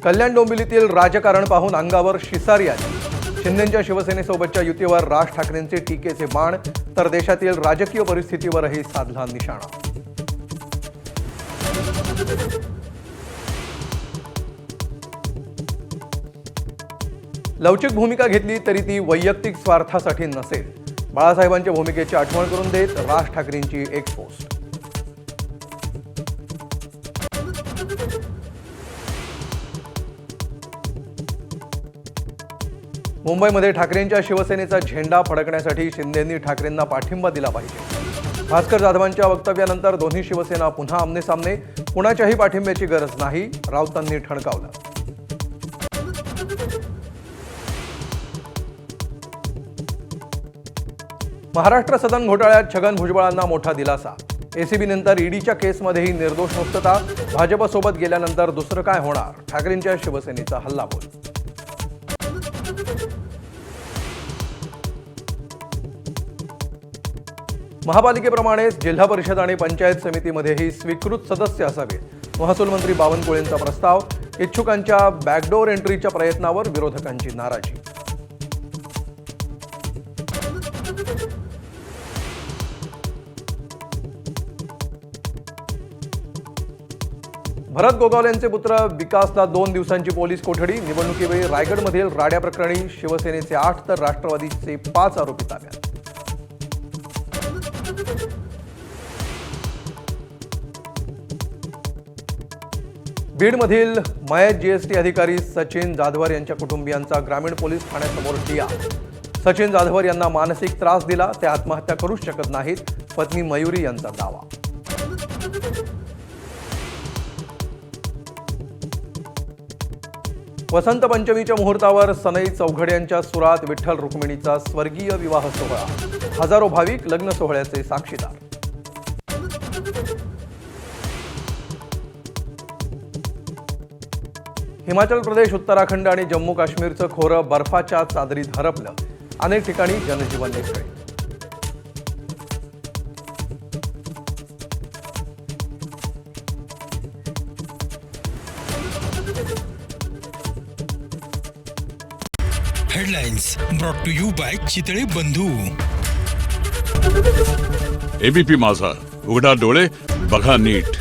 कल्याण डोंबिवलीतील राजकारण पाहून अंगावर शिसारी आली। शिंदेंच्या शिवसेनेसोबतच्या युतीवर राज ठाकरेंचे टीकेचे बाण, तर देशातील राजकीय परिस्थितीवरही साधला निशाणा। लवचिक भूमिका घेतली तरी ती वैयक्तिक स्वार्थासाठी नसेल, बाळासाहेबांच्या भूमिकेची आठवण करून देत राज ठाकरेंची एक पोस्ट। मुंबईमध्ये ठाकरेंच्या शिवसेनेचा झेंडा फडकण्यासाठी शिंदेंनी ठाकरेंना पाठिंबा दिला पाहिजे। भास्कर जाधवांच्या वक्तव्यानंतर दोन्ही शिवसेना पुन्हा आमनेसामने, कुणाच्याही पाठिंब्याची गरज नाही, राऊतांनी ठणकावलं। महाराष्ट्र सदन घोटाळ्यात छगन भुजबळांना मोठा दिलासा। एसीबी नंतर ईडीच्या केसमध्येही निर्दोष मुक्तता, भाजपसोबत गेल्यानंतर दुसरं काय होणार, ठाकरेंच्या शिवसेनेचा हल्लाबोल। महापालिकेप्रमाणेच जिल्हा परिषद आणि पंचायत समितीमध्येही स्वीकृत सदस्य असावेत, महसूल मंत्री बावनकुळेंचा प्रस्ताव। इच्छुकांच्या बॅकडोर एंट्रीच्या प्रयत्नावर विरोधकांची नाराजी। भरत गोगावलेंचे पुत्र विकासला 2 दिवसांची पोलीस कोठडी। निवडणुकीवेळी रायगडमधील राड्या प्रकरणी शिवसेनेचे 8 तर राष्ट्रवादीचे 5 आरोपी ताब्यात। बीडमधील मयत जीएसटी अधिकारी सचिन जाधवर यांच्या कुटुंबियांचा ग्रामीण पोलीस ठाण्यासमोर ठिय्या। सचिन जाधवर यांना मानसिक त्रास दिला, ते आत्महत्या करूच शकत नाहीत, पत्नी मयुरी यांचा दावा। वसंत पंचमीच्या मुहूर्तावर सनई चौघडे यांच्या सुरात विठ्ठल रुक्मिणीचा स्वर्गीय विवाह सोहळा। हजारो भाविक लग्न सोहळ्याचे साक्षीदार। हिमाचल प्रदेश, उत्तराखंड आणि जम्मू काश्मीरचं खोरं बर्फाच्या चादरीत हरपलं, अनेक ठिकाणी जनजीवन विस्कळीत। Headlines brought to you by Chitale Bandhu. ABP माझा, उघडा डोळे बघा नीट।